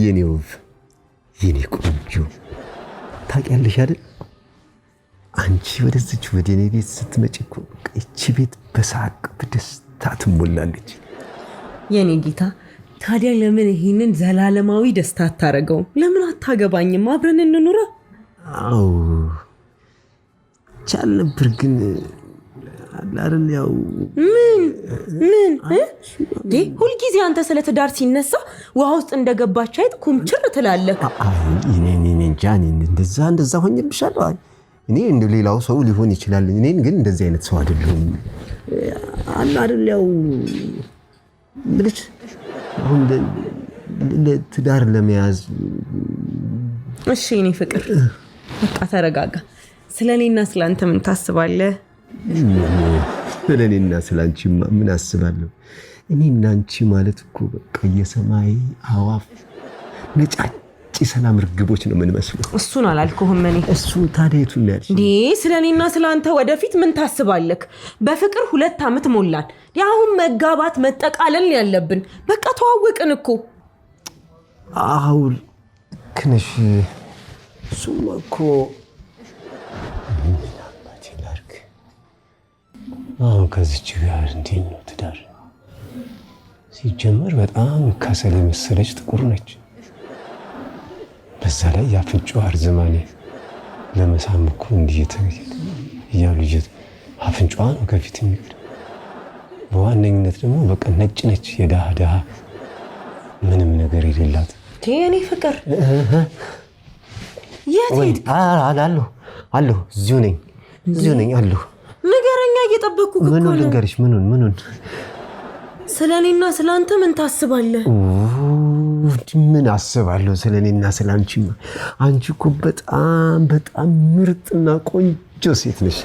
የኔው የኔ ቆንጆ ታውቂያለሽ አይደል? አንቺ ወደዚህ ወደ እኔ ቤት ስትመጪ እኮ እቺ ቤት በሳቅ በደስታ ትሞላለች። የኔ ጌታ ታዲያ ለምን ይሄንን ዘላለማዊ ደስታ አታረገውም? ለምን አታገባኝም? አብረን እንኑራ። አው ቻል ነበር ግን አላረን ያው ምን ሁሉ ጊዜ አንተ ስለ ትዳር ሲነሳ ውሃ ውስጥ እንደገባች አይጥ ኩምችር ትላለህ። እኔ ጃኒ እንደዛ ሆኜብሻለሁ። እኔ እንደ ሌላው ሰው ሊሆን ይችላል። እኔ ግን እንደዚህ አይነት ሰው አይደለሁም። አላረን ያው ብልሽ አሁን ለትዳር ለመያዝ እሺ እኔ ፍቅር በቃ ተረጋጋ። ስለኔና ስላንተ ምን ታስባለህ? ስለኔና ስላንቺ ምን አስባለሁ? እኔና አንቺ ማለት እኮ በቃ የሰማይ አዋፍ ነጫጭ ሰላም ርግቦች ነው የምንመስለው። እሱን አላልኩህም እኔ። እሱ ታዲያ የቱን ያልሽ? ስለኔና ስላንተ ወደፊት ምን ታስባለህ? በፍቅር 2 ዓመት ሞላን። አሁን መጋባት መጠቃለል ያለብን በቃ ተዋወቅን እኮ። አሁን ክነሽ ሱማ እኮ አሁን ከዚች ጋር እንዴት ነው ትዳር? ሲጀመር በጣም ከሰል የመሰለች ጥቁር ነች። በዛ ላይ ያፍንጫዋ አርዝማኔ ለመሳም እኮ እንዲት እያሉ አፍንጫዋ ነው ከፊት የሚል። በዋነኝነት ደግሞ በቃ ነጭ ነች፣ የዳህ ምንም ነገር የሌላት። የኔ ፍቅር የት ሄድክ? አለሁ እዚሁ ነኝ አለሁ። ንገረኛ፣ እየጠበኩህ እኮ ነው። ምኑን ልንገርሽ? ምኑን? ስለኔና ስላንተ ምን ታስባለህ? ምን አስባለሁ ስለኔና ስላንቺ? አንቺ እኮ በጣም ምርጥና ቆንጆ ሴት ነሽ።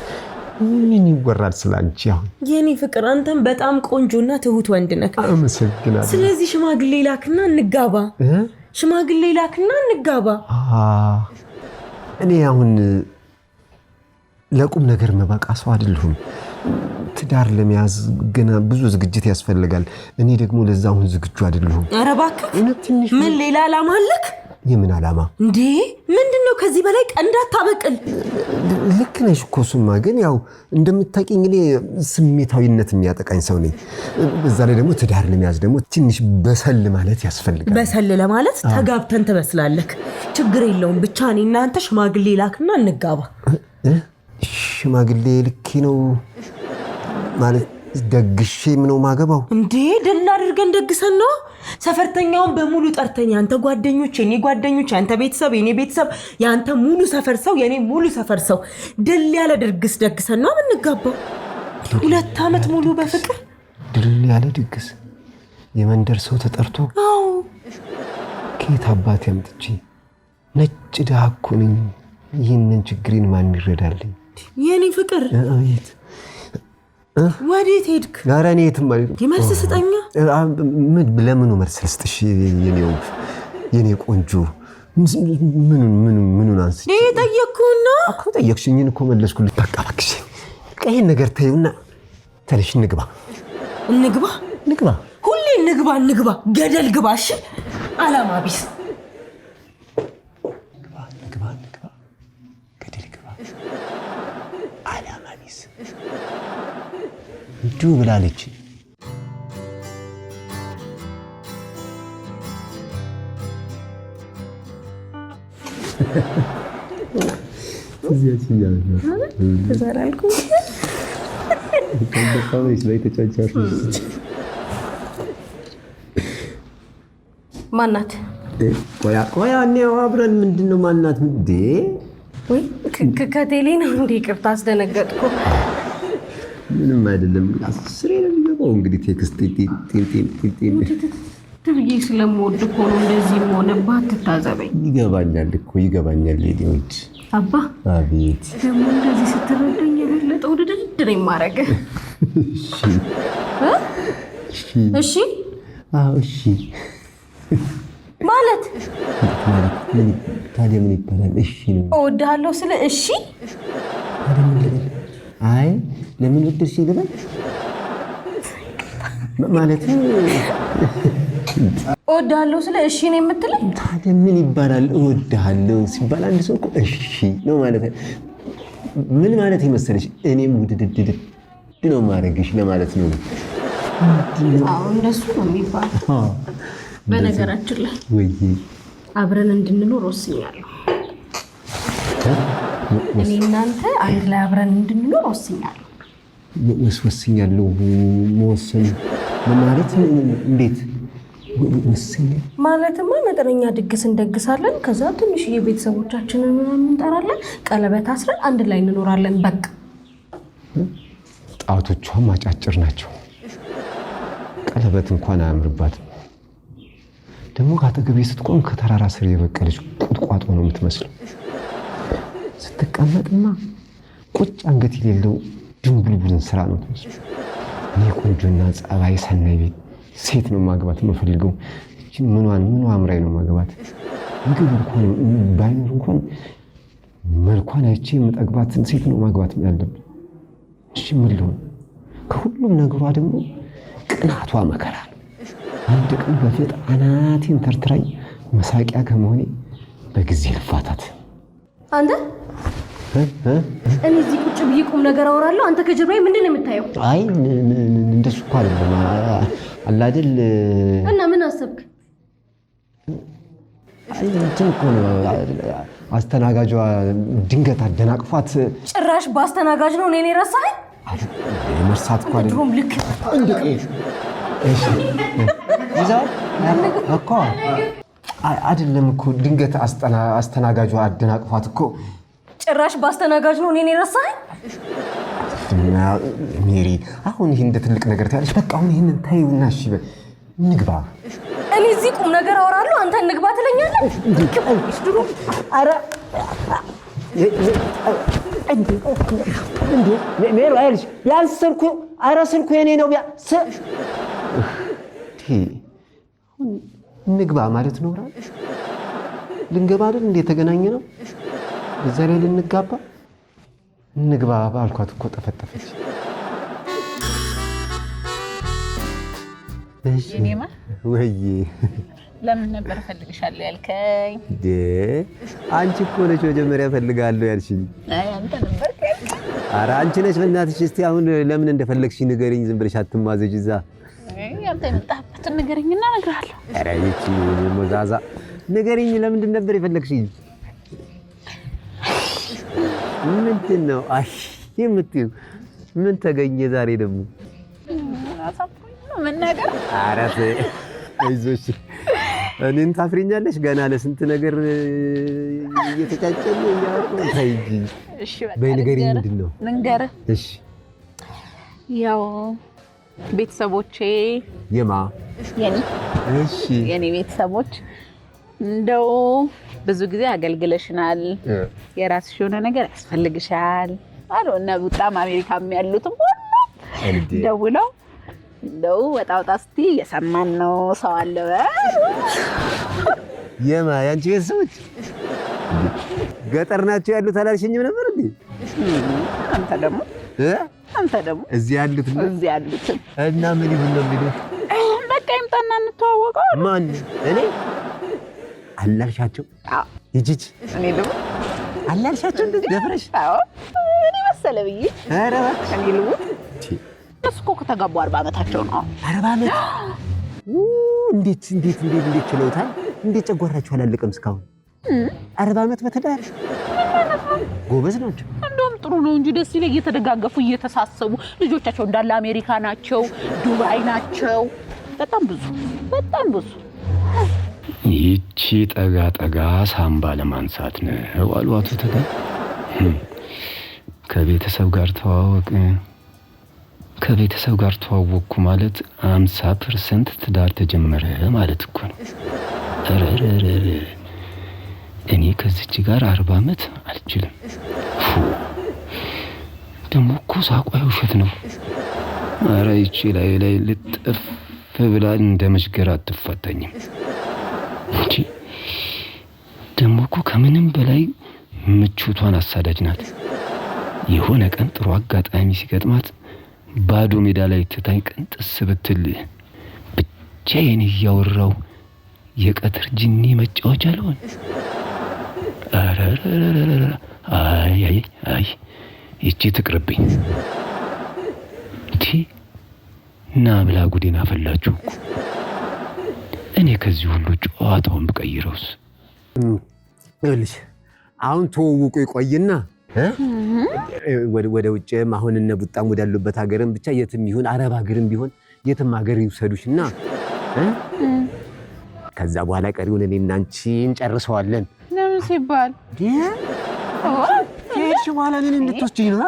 ምን ይወራል ስላንቺ? አሁን የኔ ፍቅር አንተም በጣም ቆንጆና ትሁት ወንድ ነህ። አመሰግናለሁ። ስለዚህ ሽማግሌ ላክና እንጋባ። እኔ አሁን ለቁም ነገር መባቃ ሰው አይደለሁም። ትዳር ለመያዝ ገና ብዙ ዝግጅት ያስፈልጋል። እኔ ደግሞ ለዛ አሁን ዝግጁ አይደለሁም። ኧረ እባክህ ምን ሌላ ዓላማ አለክ? የምን ዓላማ እንዴ? ምንድነው ከዚህ በላይ ቀንድ አታበቅል። ልክ ነሽ እኮ እሱማ። ግን ያው እንደምታውቂኝ እኔ ስሜታዊነት የሚያጠቃኝ ሰው ነኝ። በዛ ላይ ደግሞ ትዳር ለመያዝ ደግሞ ትንሽ በሰል ማለት ያስፈልጋል። በሰል ለማለት ተጋብተን ትመስላለክ። ችግር የለውም ብቻ እኔ እናንተ ሽማግሌ ላክና እንጋባ። ሽማግሌ ልኬ ነው ማለት ደግሼ ምነው ማገባው? እንዴ ድል አድርገን ደግሰን ነው። ሰፈርተኛውን በሙሉ ጠርተኝ፣ አንተ ጓደኞች፣ የኔ ጓደኞች፣ አንተ ቤተሰብ፣ የኔ ቤተሰብ፣ ያንተ ሙሉ ሰፈር ሰው፣ የኔ ሙሉ ሰፈር ሰው ድል ያለ ድግስ ደግሰን ነው የምንጋባው። 2 ዓመት ሙሉ በፍቅር ድል ያለ ድግስ የመንደር ሰው ተጠርቶ? አዎ። ከየት አባቴ አምጥቼ? ነጭ ድሃ እኮ ነኝ። ይህንን ችግሬን ማን ይረዳልኝ? የኔ ፍቅር ወዴት ሄድክ? ኧረ እኔ የትም ማለት መልስ ስጠኛ። ለምኑ መልስ ልስጥሽ? የኔ ቆንጆ ምኑን አንስቼ ጠየቅኩህና እኮ ጠየቅሽኝን እኮ መለስኩልሽ። በቃ እባክሽ ይሄን ነገር ተይውና ተነሽ እንግባ። ሁሌ እንግባ ገደል ግባ። እሺ ዓላማ ቢስ ዱ ብላለች። ማናት? ቆያ እኔው አብረን ምንድነው ማናት? እንዴ ወይ ከቴሌ ነው እንዴ? ይቅርታ አስደነገጥኩ። ምንም አይደለም። አስሬ ነው የሚገባው። እንግዲህ ቴክስት ጢም ድርጊ ስለምወድ እኮ ነው እንደዚህ ሆነባት። ትታዘበኝ። ይገባኛል። ሌዲዎች አባ አቤት። ደግሞ እንደዚህ ስትረዳኝ የበለጠ ውድድር ይማረግ። እሺ ማለት ታዲያ ምን ይባላል? እሺ ነው። እወድሃለሁ ስለ እሺ አይ ለምን ወደድሽ ልበል ማለት እወድሃለሁ ስለ እሺ ነው የምትለኝ? ታዲያ ምን ይባላል? እወድሃለሁ ሲባል አንድ ሰው እኮ እሺ ነው ማለት ምን ማለት ይመስልሽ? እኔም ውድድድ ነው ማድረግሽ ለማለት ነው። አዎ እንደሱ ነው የሚባለው። በነገራችን ላይ ወይ አብረን እንድንኖር ወስኛለሁ። እኔ እናንተ አንድ ላይ አብረን እንድንኖር ወስኛለሁ። ወስኛለሁ መወሰን ማለት እንዴት ወስኛ? ማለትማ መጠነኛ ድግስ እንደግሳለን። ከዛ ትንሽዬ ቤተሰቦቻችንን እንጠራለን። ቀለበት አስረን አንድ ላይ እንኖራለን። በቃ ጣቶቿም አጫጭር ናቸው። ቀለበት እንኳን አያምርባትም። ደግሞ ካጠገቤ ስትቆም ከተራራ ስር የበቀለች ቁጥቋጦ ነው የምትመስለው። ስትቀመጥማ ቁጭ አንገት የሌለው ድንቡልቡልን ስራ ነው ትመስለው። እኔ ቆንጆና ጸባይ ሰናይ ቤት ሴት ነው ማግባት የምፈልገው። ምን አምራይ ነው ማግባት። ምግብ እንኳን ባይኖር እንኳን መልኳን አይቼ የምጠግባትን ሴት ነው ማግባት ያለብኝ። እሺ ምን ልሆን? ከሁሉም ነገሯ ደግሞ ቅናቷ መከራ ነው። አንድ ቀን በፊት አናቴን ተርትራኝ መሳቂያ ከመሆኔ በጊዜ ልፋታት። አንተ እኔ እዚህ ቁጭ ብዬ ቁም ነገር አወራለሁ። አንተ ከጀርባዬ ምንድን ነው የምታየው? አይ እንደሱ እኮ አይደለም አለ አይደል። እና ምን አሰብክ? አይ እንትን እኮ ነው አስተናጋጇ ድንገት አደናቅፏት። ጭራሽ በአስተናጋጅ ነው እኔ ረሳኸኝ? መርሳት እኮ አይደለም። ድሮም ልክ እሺ ይዛው እኮ አይደለም እኮ ድንገት አስተናጋጇ አደናቅፏት እኮ። ጭራሽ በአስተናጋጅ ነው እኔ ረሳኸኝ? ሜሪ አሁን ይሄ እንደ ትልቅ ነገር ታያለሽ። በቃ አሁን ይሄንን ታዩና እሺ ንግባ። እኔ እዚህ ቁም ነገር አወራለሁ፣ አንተ ንግባ ትለኛለህ? ድሮ ኧረ እንዴ ሜሪ አይልሽ ቢያንስ ስልኩ ኧረ ስልኩ የኔ ነው ንግባ ማለት ነው። ልንገባ አይደል እንደ ተገናኘ ነው። በዛ ላይ ልንጋባ ንግባ ባልኳት እኮ ጠፈጠፈች። እሺ ወይ ለምን ነበር ፈልግሻለሁ ያልከኝ? አንቺ እኮ ነሽ መጀመሪያ ፈልጋለሁ ያልሽኝ። አይ አንተ ነበር። ኧረ አንቺ ነሽ። በእናትሽ እስቲ አሁን ለምን እንደፈለግሽ ንገሪኝ። ዝም ብለሽ አትማዘጂ። እዛ አንተ የመጣህበትን ንገረኝና እነግርሃለሁ። ኧረ ይቺ ሞዛዛ ንገሪኝ። ለምንድን ነበር የፈለግሽኝ? ምንድን ነው አይ የምትይው? ምን ተገኘ ዛሬ ደግሞ? ምን ነገር? ኧረ አይዞሽ፣ እኔን ታፍሪኛለሽ። ገና ለስንት ነገር እየተጫጨን ያው ታይጂ። እሺ በቃ በይ ንገሪኝ። ምንድን ነው? ልንገርህ። እሺ ያው ቤተሰቦቼ የማ የኔ እሺ የኔ ቤተሰቦች እንደው ብዙ ጊዜ አገልግለሽናል፣ የራስሽ የሆነ ነገር ያስፈልግሻል አሉ እና በጣም አሜሪካም ያሉትም ሁሉ ደውለው እንደው ወጣ እስቲ የሰማን ነው ሰው አለ። የማ ያንቺ ቤተሰቦች ገጠር ናቸው ያሉት አላልሽኝም ነበር እንዴ? አንተ ደግሞ እዚህ ያሉት እና ምን ይሁን ነው የሚሉት? በቃ ይምጣና እንተዋወቀው። ማን እኔ አላልሻቸው? ይጂጂ እኔ ደግሞ አላልሻቸው እንደዚህ ደፍረሽ? አዎ እኔ መሰለ ብዬ። ኧረ እኔ ልሙት። እሱ እኮ ከተጋቡ 40 ዓመታቸው ነው። 40 ዓመት? እንዴት ችለውታል? እንዴት ጨጓራቸው አላለቀም እስካሁን? 40 ዓመት በትዳር ጎበዝ ናቸው። እንደውም ጥሩ ነው እንጂ ደስ ይለኝ። እየተደጋገፉ እየተሳሰቡ ልጆቻቸው እንዳለ አሜሪካ ናቸው፣ ዱባይ ናቸው። በጣም ብዙ ይቺ ጠጋ ሳምባ ለማንሳት ነው አሉ አቶ ተገኝ። ከቤተሰብ ጋር ተዋወቅኩ ማለት 50% ትዳር ተጀመረ ማለት እኮ ነው። እኔ ከዚች ጋር 40 ዓመት አልችልም። ደግሞ እኮ ሳቋ ውሸት ነው። ኧረ ይቺ ላይ ልጥፍ ብላ እንደ መሽገር አትፈታኝም። እንጂ ደግሞ እኮ ከምንም በላይ ምቾቷን አሳዳጅ ናት። የሆነ ቀን ጥሩ አጋጣሚ ሲገጥማት ባዶ ሜዳ ላይ ትታኝ ቅንጥስ ብትል ብቻዬን እያወራው የቀትር ጅኒ መጫወቻ አልሆን። አይ ይቺ ትቅርብኝ። ና ብላ ጉዴን አፈላችሁ። እኔ ከዚህ ሁሉ ጨዋታውን ብቀይረውስ? ይኸውልሽ አሁን ተወውቁ ይቆይና ወደ ውጭም አሁን እነ ቡጣም ወዳሉበት ሀገርም ብቻ የትም ይሁን አረብ ሀገርም ቢሆን የትም ሀገር ይውሰዱሽና ከዛ በኋላ ቀሪውን እኔና አንቺ እንጨርሰዋለን። ለምን ሲባል ከሄድሽ በኋላ እኔን እንድትወስጂኝ ነው?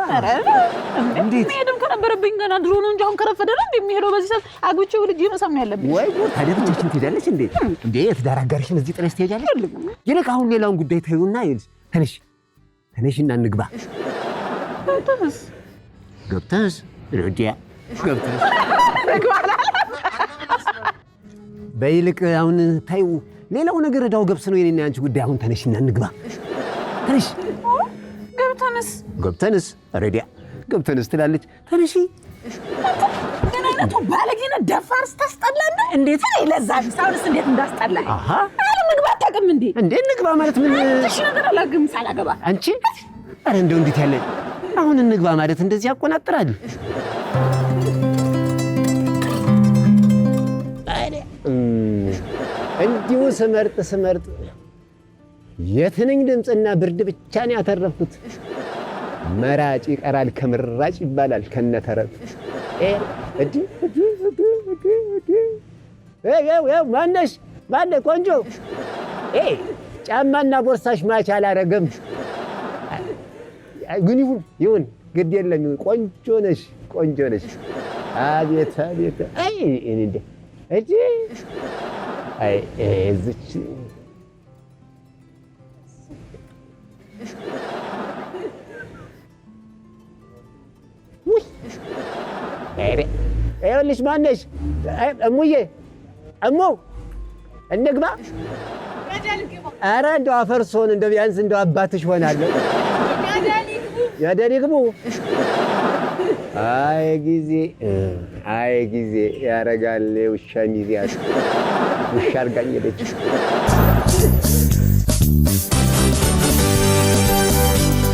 እንዴት መሄድም ከነበረብኝ ገና ድሮ ነው እንጂ አሁን ከረፈደ ነው እንደሚሄደው። በዚህ ሰዓት አግብቼ ልጅ መሳም ነው ያለብኝ። ወይ ጉድ! ታዲያ ብቻሽን ትሄጃለሽ እንዴ? የትዳር አጋርሽን እዚህ ጥለሽ ትሄጃለሽ? ይልቅ አሁን ሌላውን ጉዳይ ተይውና ተነሽና እንግባ። ገብተሽ በይልቅ አሁን ታይው። ሌላው ነገር እዳው ገብስ ነው የኔና ያንቺ ጉዳይ። አሁን ተነሽና እንግባ። ተነሽ። ገብተንስ ረዲያ ገብተንስ ትላለች። ተነሺ። ግን አይነቱ ባለጌነ ደፋር ስታስጠላና እንዴት ለዛ ሳውንስ እንዴት እንዳስጠላኝ። ምግባት ታቅም እንዴ? እንግባ ማለት ምን? እሺ ነገር አላግም ሳላገባ አንቺ አረ እንደው እንዴት ያለ አሁን እንግባ ማለት እንደዚህ ያቆናጥራል። እንዲሁ ስመርጥ የትንኝ ድምፅና ብርድ ብቻ ነው ያተረፍኩት። መራጭ ይቀራል ከምራጭ ይባላል ከነተረፍ። ማነሽ ቆንጆ? ጫማና ቦርሳሽ ማች አላረገም። ግን ይሁን ግድ የለም ቆንጆ ነሽ። አቤት እዚች ይኸውልሽ ማነሽ? እሙዬ እንግባ። ኧረ እንደው አፈርሶን እንደው ቢያንስ እንደው አባትሽ ሆናለሁ። ያደሪግቡ አይ ጊዜ ያረጋል። ውሻ ሚዜ ውሻ አድርጋኝ ሄደች።